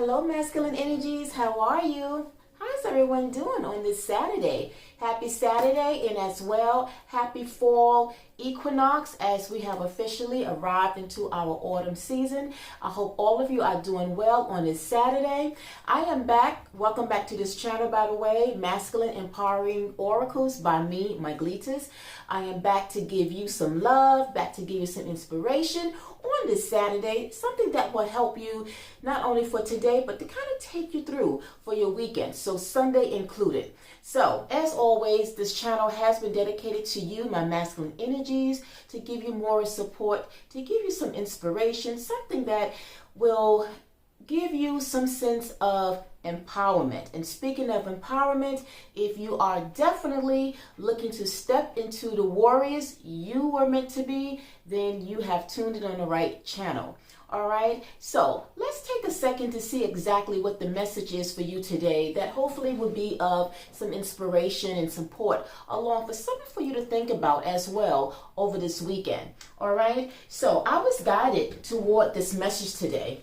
Hello, masculine energies. How are you? How's everyone doing on this Saturday? Happy Saturday, and as well, happy fall equinox as we have officially arrived into our autumn season. I hope all of you are doing well on this Saturday. I am back. Welcome back to this channel, by the way, Masculine Empowering Oracles by me, Maglitas. I am back to give you some love, back to give you some inspiration on this Saturday, something that will help you not only for today, but to kind of take you through for your weekend, so Sunday included. So, as always, this channel has been dedicated to you, my masculine energies, to give you more support, to give you some inspiration, something that will give you some sense of empowerment. And speaking of empowerment, if you are definitely looking to step into the warriors you were meant to be, then you have tuned in on the right channel. All right, so let's take a second to see exactly what the message is for you today that hopefully will be of some inspiration and support along for something for you to think about as well over this weekend. All right, so I was guided toward this message today.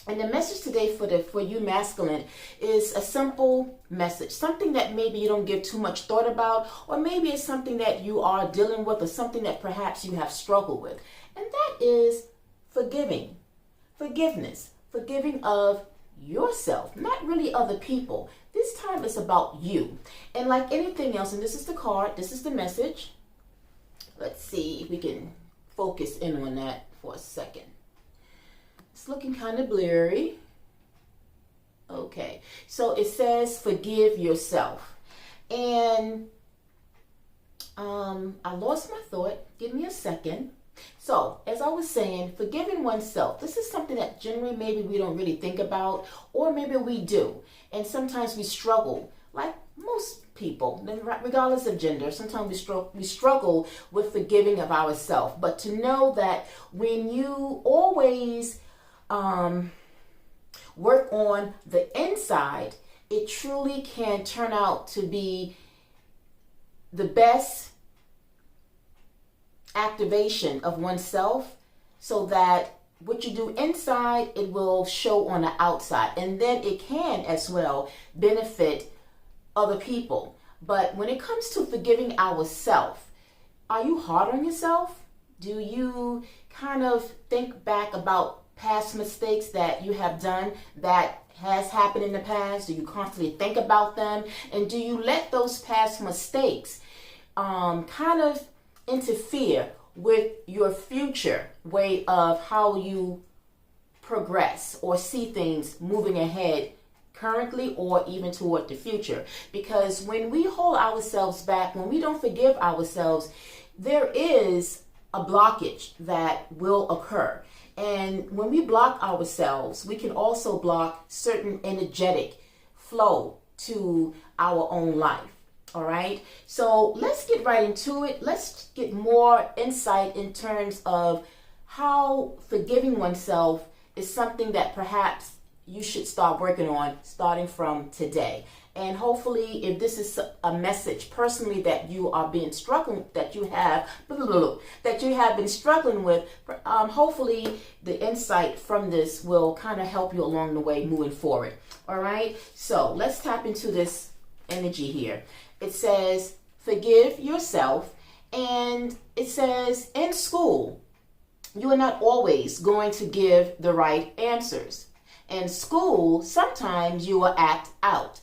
And the message today for you masculine is a simple message, something that maybe you don't give too much thought about, or maybe it's something that you are dealing with or something that perhaps you have struggled with. And that is forgiving. Forgiveness, forgiving of yourself, not really other people. This time it's about you. And like anything else, and this is the card, this is the message. Let's see if we can focus in on that for a second. It's looking kind of blurry. Okay, so it says forgive yourself. And I lost my thought. Give me a second. So, as I was saying, forgiving oneself, this is something that generally maybe we don't really think about, or maybe we do. And sometimes we struggle, like most people, regardless of gender. Sometimes we struggle with forgiving of ourselves. But to know that when you always work on the inside, it truly can turn out to be the best activation of oneself, so that what you do inside, it will show on the outside, and then it can as well benefit other people. But when it comes to forgiving ourselves, are you hard on yourself? Do you kind of think back about past mistakes that you have done that has happened in the past? Do you constantly think about them? And do you let those past mistakes kind of interfere with your future way of how you progress or see things moving ahead currently or even toward the future? Because when we hold ourselves back, when we don't forgive ourselves, there is a blockage that will occur. And when we block ourselves, we can also block certain energetic flow to our own life. All right, so let's get right into it. Let's get more insight in terms of how forgiving oneself is something that perhaps you should start working on starting from today. And hopefully, if this is a message personally that you are being struggling, that you have been struggling with, hopefully the insight from this will kind of help you along the way moving forward. All right, so let's tap into this energy here. It says, forgive yourself, and it says, in school, you are not always going to give the right answers. In school, sometimes you will act out.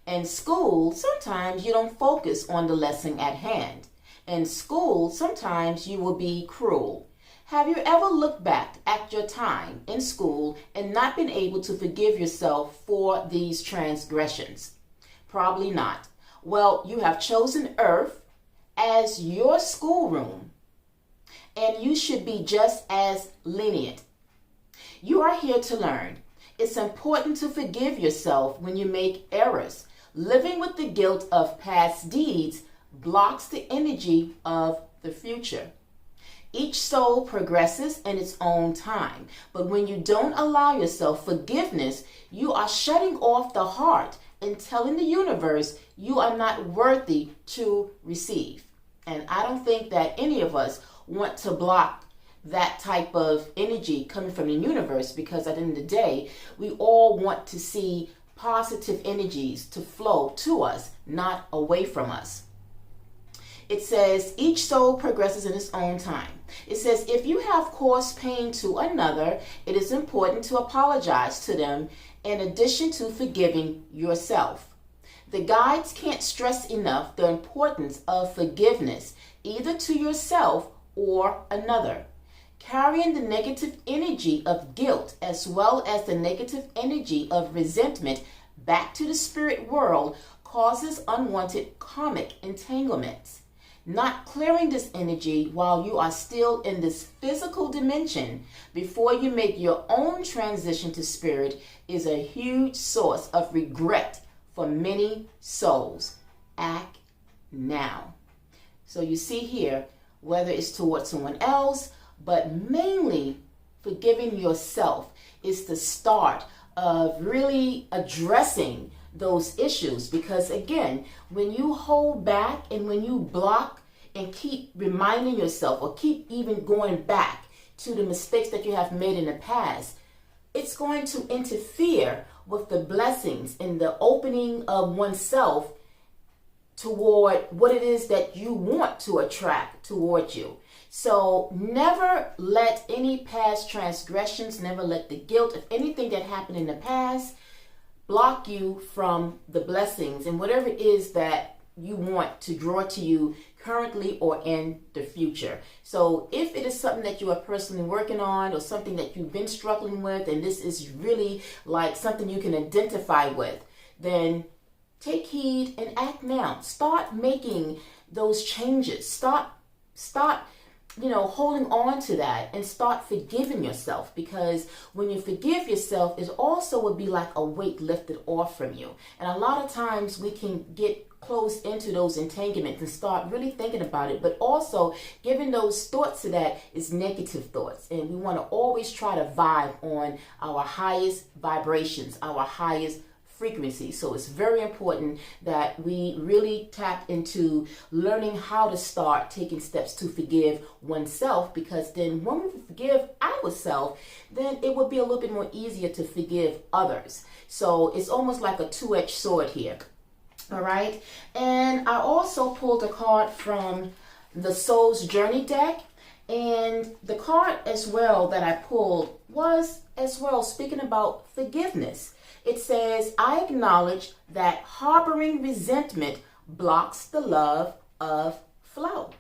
In school, sometimes you don't focus on the lesson at hand. In school, sometimes you will be cruel. Have you ever looked back at your time in school and not been able to forgive yourself for these transgressions? Probably not. Well, you have chosen Earth as your schoolroom, and you should be just as lenient. You are here to learn. It's important to forgive yourself when you make errors. Living with the guilt of past deeds blocks the energy of the future. Each soul progresses in its own time, but when you don't allow yourself forgiveness, you are shutting off the heart and telling the universe you are not worthy to receive. And I don't think that any of us want to block that type of energy coming from the universe, because at the end of the day, we all want to see positive energies to flow to us, not away from us. It says, each soul progresses in its own time. It says, if you have caused pain to another, it is important to apologize to them in addition to forgiving yourself. The guides can't stress enough the importance of forgiveness, either to yourself or another. Carrying the negative energy of guilt as well as the negative energy of resentment back to the spirit world causes unwanted karmic entanglements. Not clearing this energy while you are still in this physical dimension before you make your own transition to spirit is a huge source of regret for many souls. Act now. So you see here, whether it's towards someone else, but mainly forgiving yourself is the start of really addressing those issues. Because again, when you hold back and when you block and keep reminding yourself or keep even going back to the mistakes that you have made in the past, it's going to interfere with the blessings and the opening of oneself toward what it is that you want to attract toward you. So never let any past transgressions, never let the guilt of anything that happened in the past block you from the blessings and whatever it is that you want to draw to you currently or in the future. So if it is something that you are personally working on or something that you've been struggling with, and this is really like something you can identify with, then take heed and act now. Start making those changes. Start holding on to that and start forgiving yourself, because when you forgive yourself, it also would be like a weight lifted off from you. And a lot of times we can get close into those entanglements and start really thinking about it, but also giving those thoughts to that is negative thoughts. And we want to always try to vibe on our highest vibrations, our highest frequency. So it's very important that we really tap into learning how to start taking steps to forgive oneself, because then when we forgive ourselves, then it would be a little bit more easier to forgive others. So it's almost like a two-edged sword here. All right. And I also pulled a card from the Soul's Journey deck. And the card as well that I pulled was as well speaking about forgiveness. It says, I acknowledge that harboring resentment blocks the love of flow.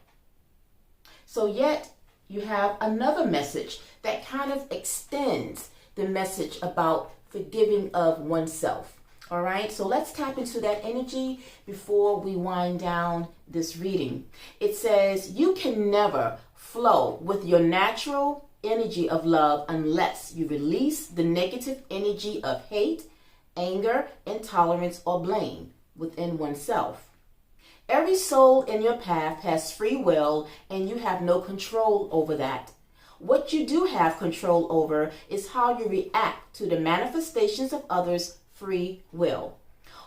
So yet you have another message that kind of extends the message about forgiving of oneself. All right, so let's tap into that energy before we wind down this reading. It says, you can never flow with your natural energy of love unless you release the negative energy of hate, anger, intolerance, or blame within oneself. Every soul in your path has free will, and you have no control over that. What you do have control over is how you react to the manifestations of others' free will.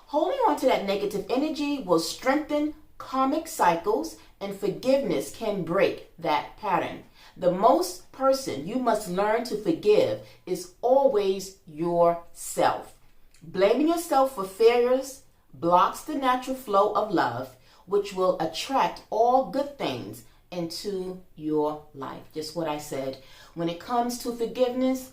Holding on to that negative energy will strengthen karmic cycles, and forgiveness can break that pattern. The most person you must learn to forgive is always yourself. Blaming yourself for failures blocks the natural flow of love, which will attract all good things into your life. Just what I said. When it comes to forgiveness,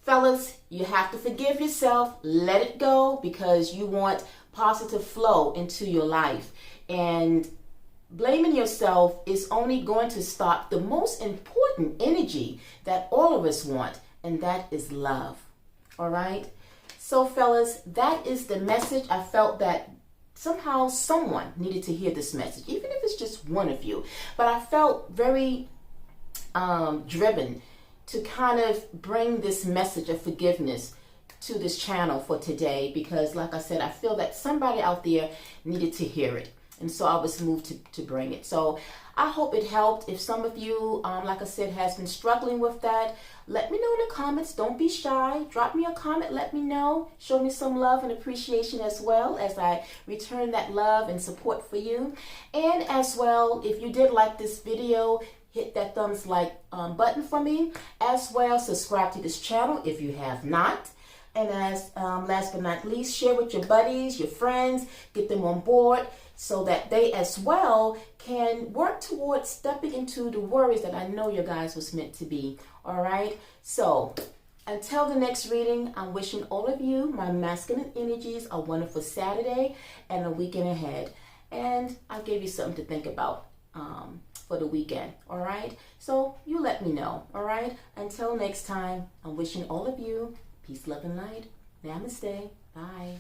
fellas, you have to forgive yourself, let it go, because you want positive flow into your life. And blaming yourself is only going to stop the most important energy that all of us want, and that is love. All right? So, fellas, that is the message. I felt that somehow someone needed to hear this message, even if it's just one of you. But I felt very driven to kind of bring this message of forgiveness to this channel for today, because like I said, I feel that somebody out there needed to hear it. And so I was moved to bring it. So I hope it helped. If some of you, like I said, has been struggling with that, let me know in the comments. Don't be shy. Drop me a comment. Let me know. Show me some love and appreciation as well, as I return that love and support for you. And as well, if you did like this video, hit that thumbs like button for me. As well, subscribe to this channel if you have not. And as last but not least, share with your buddies, your friends, get them on board so that they as well can work towards stepping into the worries that I know you guys was meant to be. All right. So until the next reading, I'm wishing all of you, my masculine energies, a wonderful Saturday and a weekend ahead. And I'll give you something to think about for the weekend. All right. So you let me know. All right. Until next time, I'm wishing all of you peace, love, and light. Namaste. Bye.